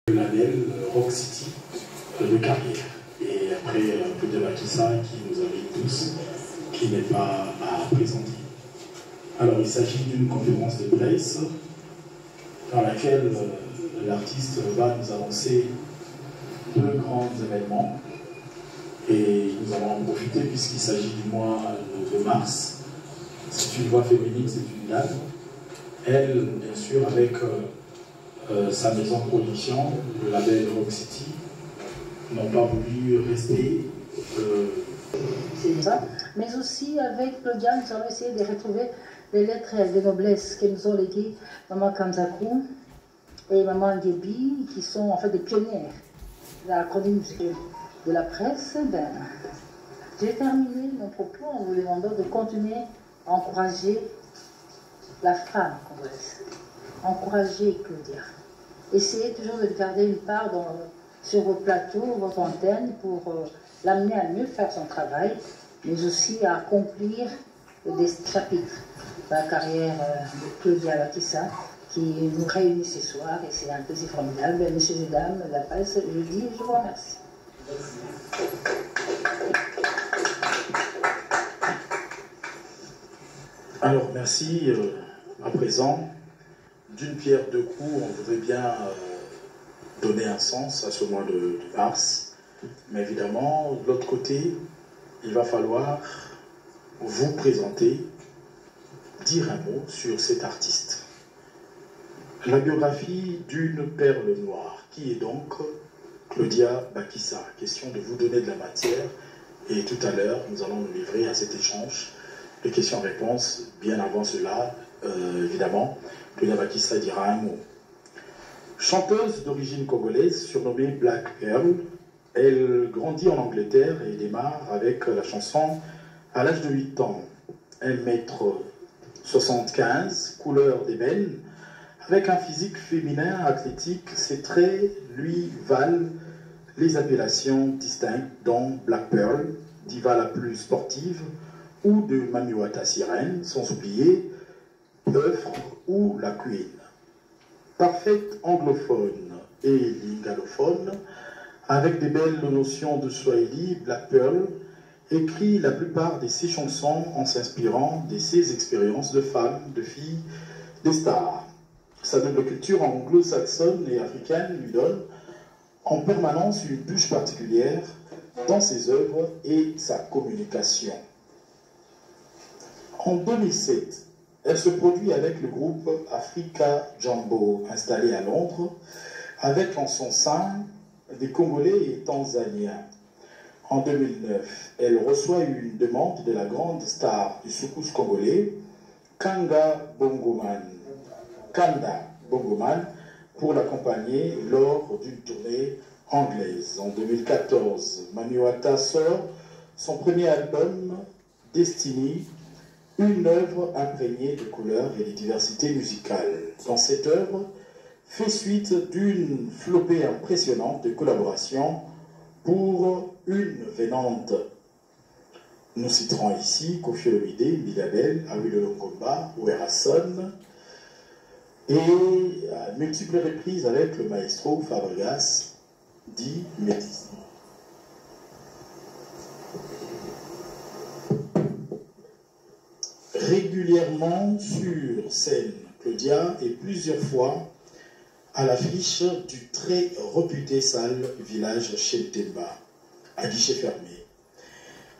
Le label Rock City de carrière. Et après, un peu de Bakissa qui nous invite tous, qui n'est pas à présenter. Alors, il s'agit d'une conférence de presse dans laquelle l'artiste va nous annoncer deux grands événements. Et nous allons en profiter puisqu'il s'agit du mois de mars. C'est une voix féminine, c'est une dame. Elle, bien sûr, avec sa maison de production, le label Rock City, n'ont pas voulu rester. C'est ça. Mais aussi avec Claudia, nous allons essayer de retrouver les lettres de noblesse que nous ont léguées Maman Kamzakou et Maman Ngebi, qui sont en fait des pionnières de la chronique de la presse. Ben, j'ai terminé mon propos en vous demandant de continuer à encourager la femme congolaise. Encourager Claudia. Essayez toujours de garder une part sur vos plateaux, votre antenne, pour l'amener à mieux faire son travail, mais aussi à accomplir des chapitres de la carrière de Claudia Bakissa, qui nous réunit ce soir, et c'est un plaisir formidable. Messieurs et dames, la presse, je dis, je vous remercie. Alors, merci. À présent, d'une pierre deux coups, on voudrait bien donner un sens à ce mois de mars. Mais évidemment, de l'autre côté, il va falloir vous présenter, dire un mot sur cet artiste. La biographie d'une perle noire. Qui est donc Claudia Bakissa? Question de vous donner de la matière. Et tout à l'heure, nous allons nous livrer à cet échange de questions-réponses. Bien avant cela, évidemment, Claudia Bakissa dira un mot. Chanteuse d'origine congolaise, surnommée Black Pearl, elle grandit en Angleterre et démarre avec la chanson à l'âge de 8 ans. 1m75, couleur d'ébène, avec un physique féminin athlétique, ses traits lui valent les appellations distinctes dont Black Pearl, diva la plus sportive, ou de Mamiwata Sirène, sans oublier Peufre ou la Queen. Parfaite anglophone et lingalophone, avec des belles notions de Swahili, Black Pearl écrit la plupart de ses chansons en s'inspirant de ses expériences de femme, de fille, des stars. Sa double culture anglo-saxonne et africaine lui donne en permanence une touche particulière dans ses œuvres et sa communication. En 2007, elle se produit avec le groupe Africa Jumbo, installé à Londres, avec en son sein des Congolais et Tanzaniens. En 2009, elle reçoit une demande de la grande star du soukous congolais, Kanda Bongoman, pour l'accompagner lors d'une tournée anglaise. En 2014, Mamiwata sort son premier album, Destiny, une œuvre imprégnée de couleurs et de diversité musicale. Dans cette œuvre, fait suite d'une flopée impressionnante de collaborations pour une venante. Nous citerons ici Koffi Olomide, Bigabel, Awilo Longomba, Werason, et à multiples reprises avec le maestro Fabregas, dit Métis. Régulièrement sur scène, Claudia est plusieurs fois à l'affiche du très réputé salle village Sheltemba, à guichet fermé.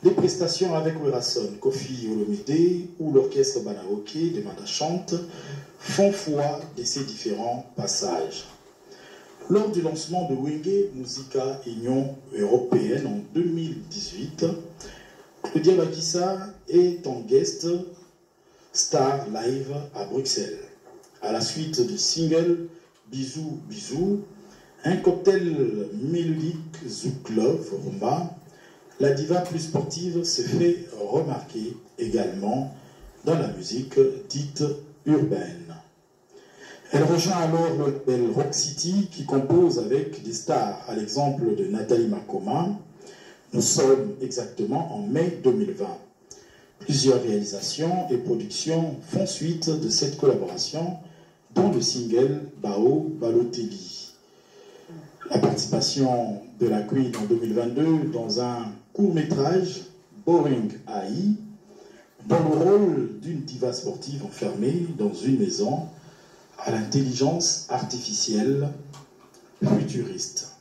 Des prestations avec Werason, Koffi Olomide ou l'orchestre Banaoke de Madachante font foi de ces différents passages. Lors du lancement de Wenge Musica Union Européenne en 2018, Claudia Bakissa est en guest star live à Bruxelles. À la suite du single Bisous Bisous, un cocktail mélodique Zouk Love Rumba, la diva plus sportive se fait remarquer également dans la musique dite urbaine. Elle rejoint alors le label Rock City qui compose avec des stars, à l'exemple de Nathalie Makoma. Nous sommes exactement en mai 2020. Plusieurs réalisations et productions font suite de cette collaboration, dont le single Bao Balotelli. la participation de la Queen en 2022 dans un court-métrage, Boring AI, dans le rôle d'une diva sportive enfermée dans une maison à l'intelligence artificielle futuriste.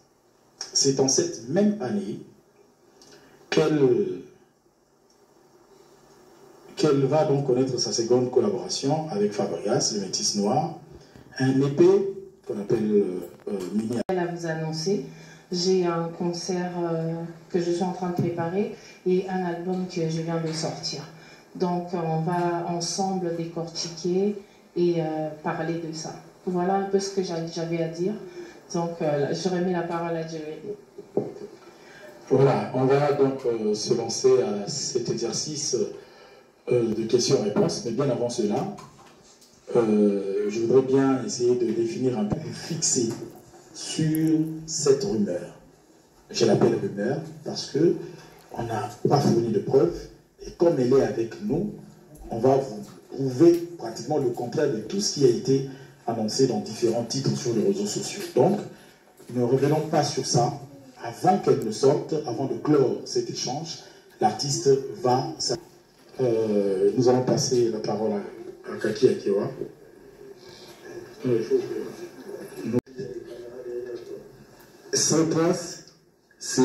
C'est en cette même année qu'elle va donc connaître sa seconde collaboration avec Fabregas, le métis noir, un EP qu'on appelle Mini. À vous annoncer, j'ai un concert que je suis en train de préparer et un album que je viens de sortir. Donc on va ensemble décortiquer et parler de ça. Voilà un peu ce que j'avais à dire. Donc je remets la parole à Jerry. Voilà, on va donc se lancer à cet exercice de questions-réponses, mais bien avant cela, je voudrais bien essayer de définir un peu plus fixé sur cette rumeur. Je l'appelle rumeur parce qu'on n'a pas fourni de preuves, et comme elle est avec nous, on va vous prouver pratiquement le contraire de tout ce qui a été annoncé dans différents titres sur les réseaux sociaux. Donc, ne revenons pas sur ça. Avant qu'elle ne sorte, avant de clore cet échange, l'artiste va... nous allons passer la parole à Kaki Akewa. Sans trace, c'est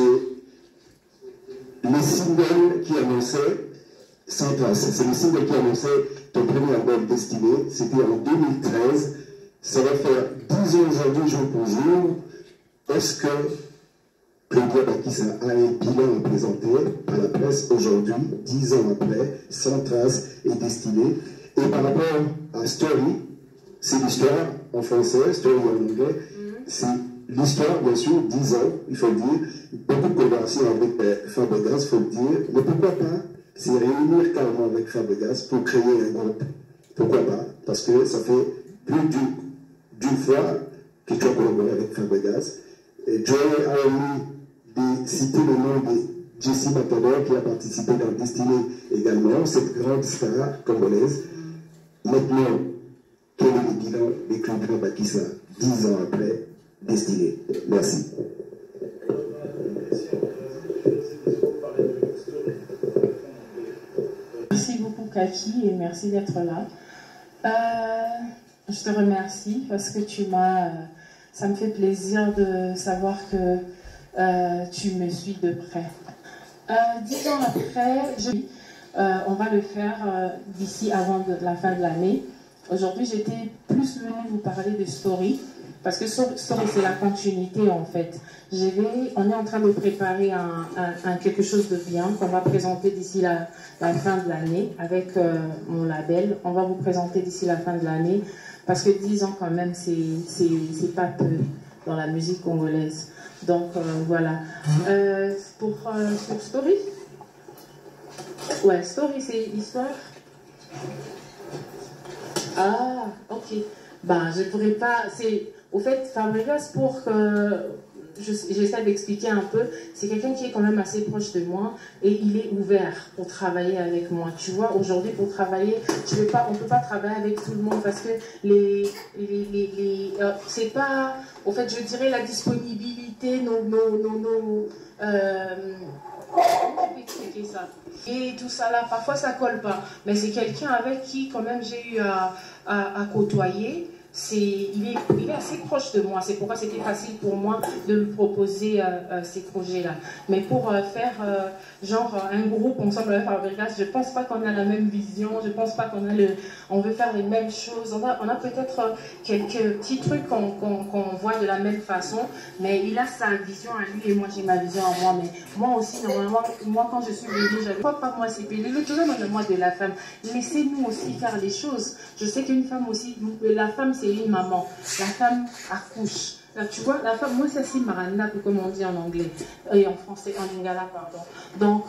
le single qui annonçait Sans trace. C'est le single qui annonçait ton premier album Destiné. C'était en 2013. Ça va faire 10 ans aujourd'hui, jour pour jour. Est-ce que Claudia Bakissa a un bilan à présenter à la presse aujourd'hui, 10 ans après, Sans trace et Destiné? Et par rapport à Story, c'est l'histoire en français, Story en anglais, c'est l'histoire, bien sûr, 10 ans, il faut le dire, beaucoup de collaborations avec Fabregas, il faut le dire, mais pourquoi pas c'est réunir carrément avec Fabregas pour créer un groupe? Pourquoi pas? Parce que ça fait plus d'une fois que tu as collaboré avec Fabregas. Et Joey a omis de citer le nom de Jessie Matador qui a participé dans Destiné également, cette grande star congolaise. Maintenant, quel est le bilan de Claudia Bakissa 10 ans après Destiné? Merci. Merci beaucoup Kaki et merci d'être là. Je te remercie parce que ça me fait plaisir de savoir que tu me suis de près. 10 ans après, on va le faire d'ici avant la fin de l'année. Aujourd'hui, j'étais plus venue vous parler de Story, parce que Story, c'est la continuité en fait. On est en train de préparer quelque chose de bien qu'on va présenter d'ici la fin de l'année avec mon label. On va vous présenter d'ici la fin de l'année, parce que 10 ans quand même, c'est pas peu dans la musique congolaise. Donc voilà. Sur Story, ouais, Story, c'est l'histoire. Ah, ok. Ben, je pourrais pas. Au fait, Fabregas, pour que j'essaie d'expliquer un peu, c'est quelqu'un qui est quand même assez proche de moi et il est ouvert pour travailler avec moi. Tu vois, aujourd'hui, pour travailler, on ne peut pas travailler avec tout le monde parce que c'est pas. Au fait, je dirais la disponibilité, comment on peut expliquer ça? Et tout ça là, parfois ça colle pas. Mais c'est quelqu'un avec qui quand même j'ai eu à côtoyer. Il est assez proche de moi. C'est pourquoi c'était facile pour moi de me proposer ces projets-là. Mais pour faire genre un groupe ensemble avec Fabregas, je pense pas qu'on a la même vision. Je pense pas on veut faire les mêmes choses. On a peut-être quelques petits trucs qu'on voit de la même façon. Mais il a sa vision à lui et moi j'ai ma vision à moi. Mais moi aussi, normalement, moi quand je suis venue, je ne vois pas moi c'est le toujours dans le mois de la femme. Laissez-nous aussi faire les choses. Je sais qu'une femme aussi, la femme c'est une maman. La femme accouche. Là, tu vois, la femme, moi c'est marana, comme on dit en anglais, et en français, en lingala, pardon. Donc,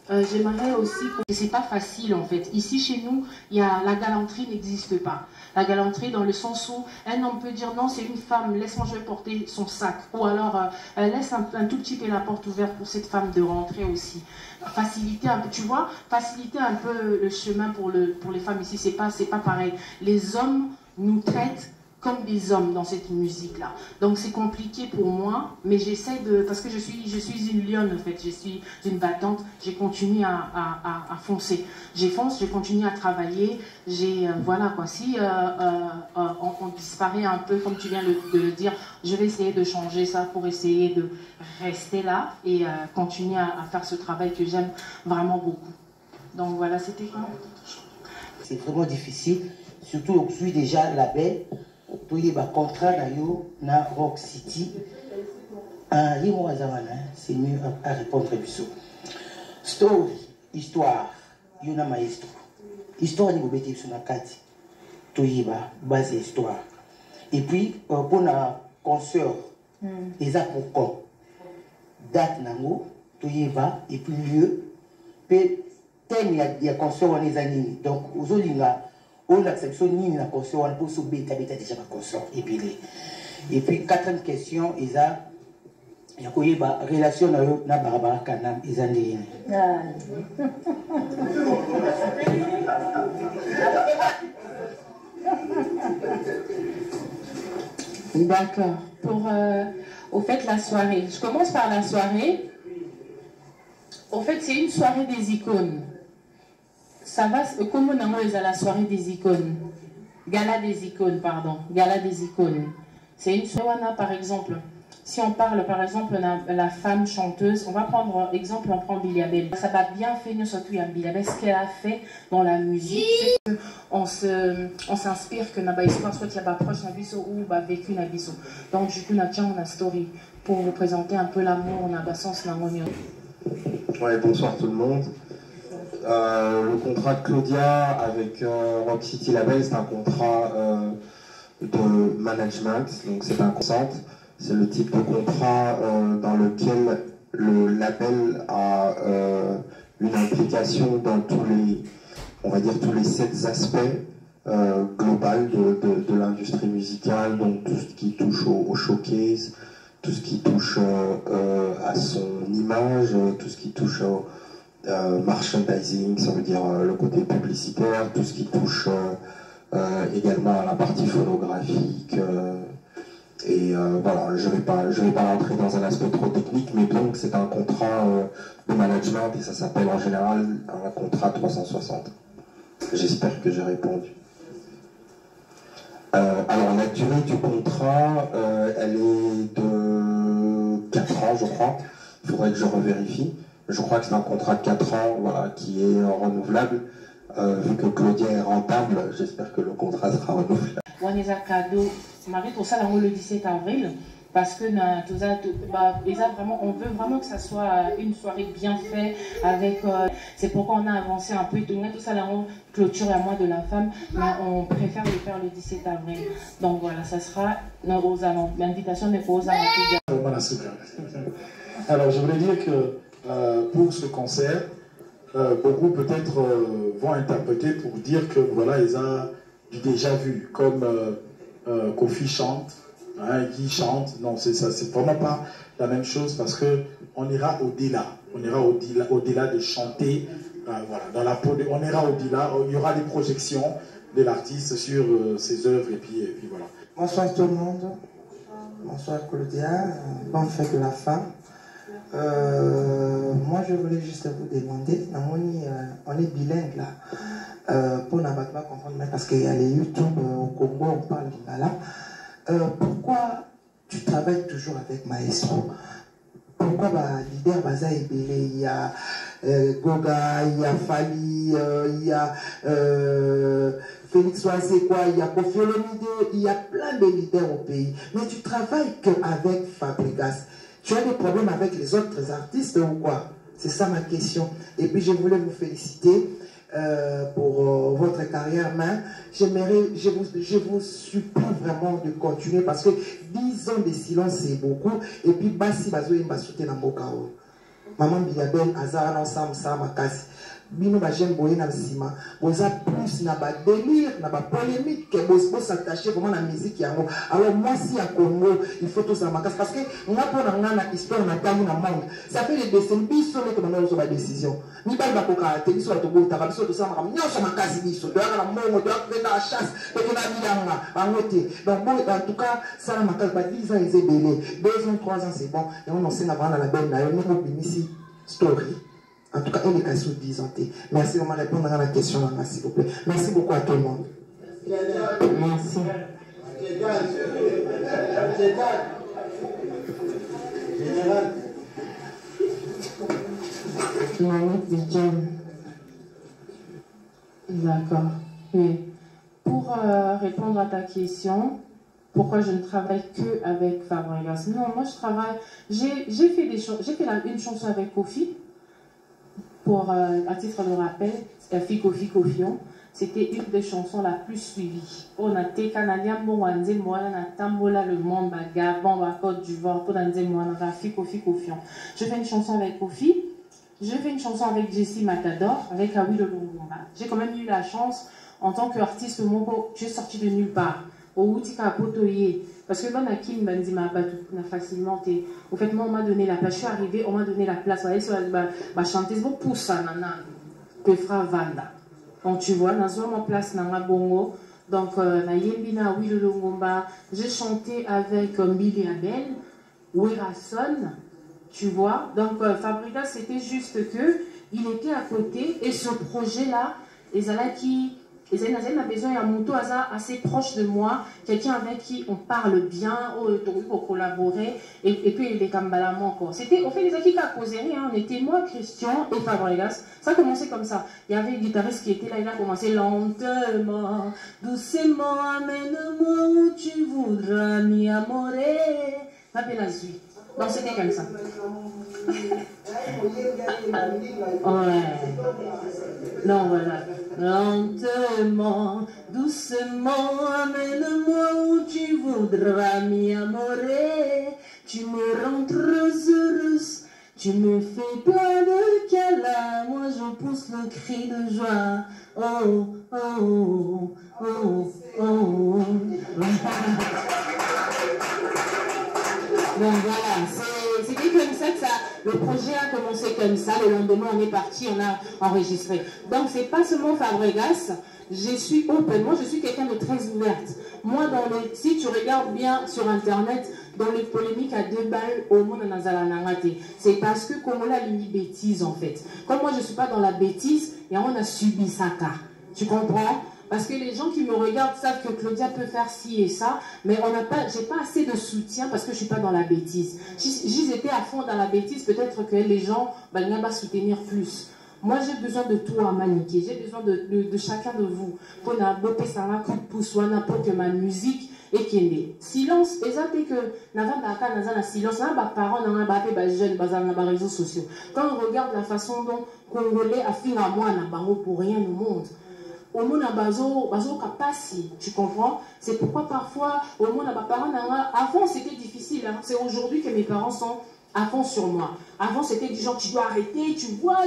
j'aimerais aussi, c'est pas facile en fait. Ici chez nous, la galanterie n'existe pas. La galanterie dans le sens où un homme peut dire non, c'est une femme, laisse-moi je vais porter son sac. Ou alors, laisse un tout petit peu la porte ouverte pour cette femme de rentrer aussi. Faciliter un peu, tu vois, faciliter un peu le chemin pour les femmes ici, c'est pas pareil. Les hommes nous traitent comme des hommes dans cette musique-là. Donc c'est compliqué pour moi, mais j'essaie de... Parce que je suis une lionne en fait, je suis une battante, j'ai continué à foncer. Je continue à travailler, voilà quoi, si on disparaît un peu, comme tu viens de le dire, je vais essayer de changer ça pour essayer de rester là et continuer à faire ce travail que j'aime vraiment beaucoup. Donc voilà, c'était quoi? C'est vraiment difficile, surtout je suis déjà label. Il y a un contrat dans Rock City. C'est mieux à répondre à ça. Story, histoire, il y a un maestro. Histoire, il y a sur la carte. Il y a base histoire. Et puis, pour un concert, il y a pourquoi. Date, il y a et puis lieu. Puis, thème, il y a concert, on est donc, aujourd'hui, on accepte ni la conscience, on peut se bêta déjà la conscience. Et puis, quatrième question, il y a une relation avec Barbara Kanam, ils ont dit. D'accord. Pour, au fait, la soirée. Je commence par la soirée. Au fait, c'est une soirée des icônes. Ça va, comment on a la soirée des icônes? Gala des icônes, pardon. Gala des icônes. C'est une soirée, par exemple, si on parle, par exemple, de la femme chanteuse, on va prendre exemple, on prend Billy Abel. Ça va bien faire, nous, surtout, Billy Abel. Ce qu'elle a fait dans la musique, c'est qu'on s'inspire que n'a histoire, soit il y a proche Nabiso ou vécu Nabiso. Donc, du coup, on a tiens, on a story pour vous présenter un peu l'amour, on a sens, on a mieux. Ouais, bonsoir tout le monde. Le contrat de Claudia avec Rock City Label, c'est un contrat de management, donc c'est un consent. C'est le type de contrat dans lequel le label a une implication dans tous les, on va dire tous les 7 aspects global de l'industrie musicale, donc tout ce qui touche au showcase, tout ce qui touche à son image, tout ce qui touche au merchandising, ça veut dire le côté publicitaire, tout ce qui touche également à la partie phonographique. Voilà, je vais pas rentrer dans un aspect trop technique, mais donc c'est un contrat de management et ça s'appelle en général un contrat 360. J'espère que j'ai répondu. Alors la durée du contrat, elle est de 4 ans, je crois. Il faudrait que je revérifie. Je crois que c'est un contrat de 4 ans, voilà, qui est renouvelable. Vu que Claudia est rentable, j'espère que le contrat sera renouvelable. Marie, pour ça, le 17 avril, parce que on veut vraiment que ça soit une soirée bien faite, avec, c'est pourquoi on a avancé un peu, tout ça, la clôture à moi de la femme, mais on préfère le faire le 17 avril. Donc voilà, ça sera l'invitation des aux Alors, je voulais dire que pour ce concert, beaucoup peut-être vont interpréter pour dire que voilà, ils ont du déjà vu, comme Kofi chante, hein, Guy chante. Non, c'est ça, c'est vraiment pas la même chose parce que on ira au-delà. On ira au-delà de chanter. Voilà, dans la peau on ira au-delà. Il y aura des projections de l'artiste sur ses œuvres et puis voilà. Bonsoir tout le monde. Bonsoir Claudia. Bonne fête de la femme. Moi je voulais juste vous demander, on est bilingue là, pour ne pas comprendre, mais parce qu'il y a les YouTube au Congo, on parle lingala. Pourquoi tu travailles toujours avec Maestro? Pourquoi leader Baza Ebele, il y a Goga, il y a Fali, il y a Félix Oasekwa, il y a Kofi Olomide, il y a plein de leaders au pays, mais tu travailles qu'avec Fabregas. Tu as des problèmes avec les autres artistes ou quoi? C'est ça ma question. Et puis je voulais vous féliciter pour votre carrière, mais je vous supplie vraiment de continuer parce que 10 ans de silence c'est beaucoup. Et puis Bassi Bazo Mbasoute na Mokao. Maman Bilabel Azara ensemble ça makasi. bino ba jeune boye na sima boza plus na ba délire na ba polémique que bos s'attacher vraiment na musique yango. Alors moi si à Congo il faut tout ça parce que moi pour na histoire na tali na monde ça fait les décennies biso que maintenant on ba décision ni ba ba ko ka te biso to bota ka biso to ça ma nyosha makasi biso do na mongo do na la chasse et que na bilanga angote donc bon en tout cas ça na makasi ba 10 ans ils belé 2 ans 3 ans c'est bon et on sait na bana la belle na yo ni ko binisi story. En tout cas, elle est cassée 10 ans. Merci de me répondre à la question, s'il vous plaît. Merci beaucoup à tout le monde. Merci. D'accord. Mais pour répondre à ta question, pourquoi je ne travaille que avec Fabregas? Non, moi je travaille. J'ai fait une chanson avec Kofi. Pour, à titre de rappel, Kofi Kofion, c'était une des chansons la plus suivie. On a été canadien, on a tambola le monde, Gabon, Côte d'Ivoire, pour Kofi Kofion. Je fais une chanson avec Kofi, je fais une chanson avec Jessie Matador, avec Awi Lolongomba. J'ai quand même eu la chance, en tant qu'artiste, je suis sortie de nulle part. Au Outika Potoye. Parce que dans Akin Bandima facilement, au fait, moi, on m'a donné la place. Je suis arrivée, on m'a donné la place. Vous voyez, sur la chanteuse, bon, pour ça, nana, que fera Vanda. Donc, tu vois, dans ma place, nana bongo. Donc, na Yembina, oui, le Longomba. J'ai chanté avec Billy Abel, Werason, tu vois. Donc, Fabregas, c'était juste que il était à côté. Et ce projet-là, les Alaki. Et Zayn a besoin d'un moto assez proche de moi, quelqu'un avec qui on parle bien, pour collaborer, et puis les Kambalama encore. C'était, on fait les acquis à causerie, on était moi, Christian et Fabregas. Ça a commencé comme ça. Il y avait un guitariste qui était là, il a commencé lentement, doucement, amène-moi où tu voudras, mi amore. La belle suite. Donc c'était comme ça. Ouais. Non, voilà. Lentement, doucement, amène-moi où tu voudras, mi amore. Tu me rends très heureuse, tu me fais plein de câlins. Moi je pousse le cri de joie. Oh, oh, oh, oh, oh. Donc voilà, c'était comme ça que le projet a commencé comme ça. Le lendemain, on est parti, on a enregistré. Donc c'est pas seulement Fabregas, je suis open. Moi, je suis quelqu'un de très ouverte. Moi, si tu regardes bien sur Internet, dans les polémiques à 2 balles, au monde dans la nangate, c'est parce que comme on a une bêtise en fait. Comme moi, je suis pas dans la bêtise, et on a subi ça. Tu comprends? Parce que les gens qui me regardent savent que Claudia peut faire ci et ça, mais j'ai pas assez de soutien parce que je suis pas dans la bêtise. Si j'étais à fond dans la bêtise, peut-être que les gens vont soutenir plus. Moi, j'ai besoin de toi, Maniké. J'ai besoin de chacun de vous. Pour que ma musique est kende. Silence, et ça fait que silence, parents, jeunes, dans les réseaux sociaux. Quand on regarde la façon dont Congolais affirment à moi, pour rien au monde. Au monde tu comprends? C'est pourquoi parfois au monde avant c'était difficile, hein. C'est aujourd'hui que mes parents sont à fond sur moi. Avant c'était du genre tu dois arrêter, tu vois,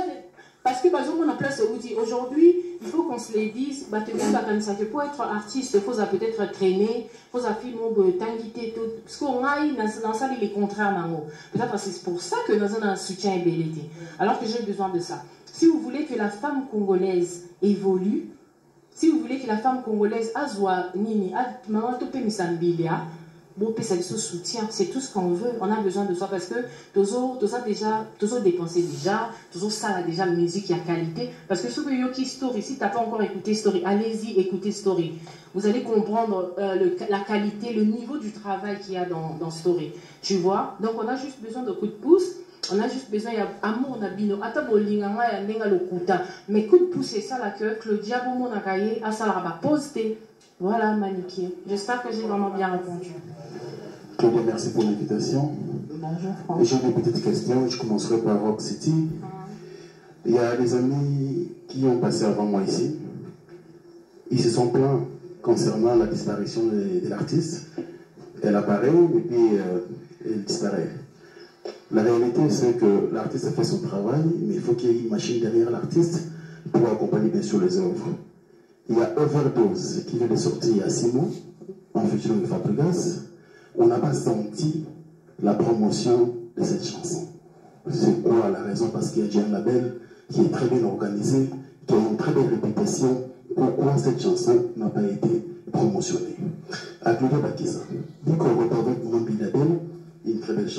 parce que on a place aujourd'hui il faut qu'on se les dise, que pour être artiste il faut peut-être traîner, il faut filmer t'inviter tout parce qu'on a dans ça les contraires peut-être c'est pour ça que nous avons un soutien et bellété. Alors que j'ai besoin de ça. Si vous voulez que la femme congolaise évolue, si vous voulez que la femme congolaise azwa nini soutien, c'est tout ce qu'on veut. On a besoin de ça parce que toujours dépensé déjà, toujours ça a déjà musique, il y a qualité. Parce que ce que Yoki Story, si tu n'as pas encore écouté Story, allez-y, écoutez Story. Vous allez comprendre la qualité, le niveau du travail qu'il y a dans Story. Tu vois? Donc on a juste besoin de coups de pouce. On a juste besoin d'amour, mais coup de pouce, c'est ça là que Claudia Bomonakaye a ça là posté. Voilà, Maniké. J'espère que j'ai vraiment bien répondu. Claudia, merci pour l'invitation. Bonjour, François. J'ai des petites questions. Je commencerai par Rock City. Il y a des amis qui ont passé avant moi ici. Ils se sont plaints concernant la disparition de l'artiste. Elle apparaît et puis elle disparaît. La réalité, c'est que l'artiste a fait son travail, mais il faut qu'il y ait une machine derrière l'artiste pour accompagner bien sûr les œuvres. Il y a Overdose qui vient de sortir il y a 6 mois, en featuring avec Fabregas. On n'a pas senti la promotion de cette chanson. C'est quoi la raison? Parce qu'il y a déjà un label qui est très bien organisé, qui a une très belle réputation. Pourquoi cette chanson n'a pas été promotionnée? À Claudia Bakiza, dès qu'on repart avec mon label, une très belle chanson.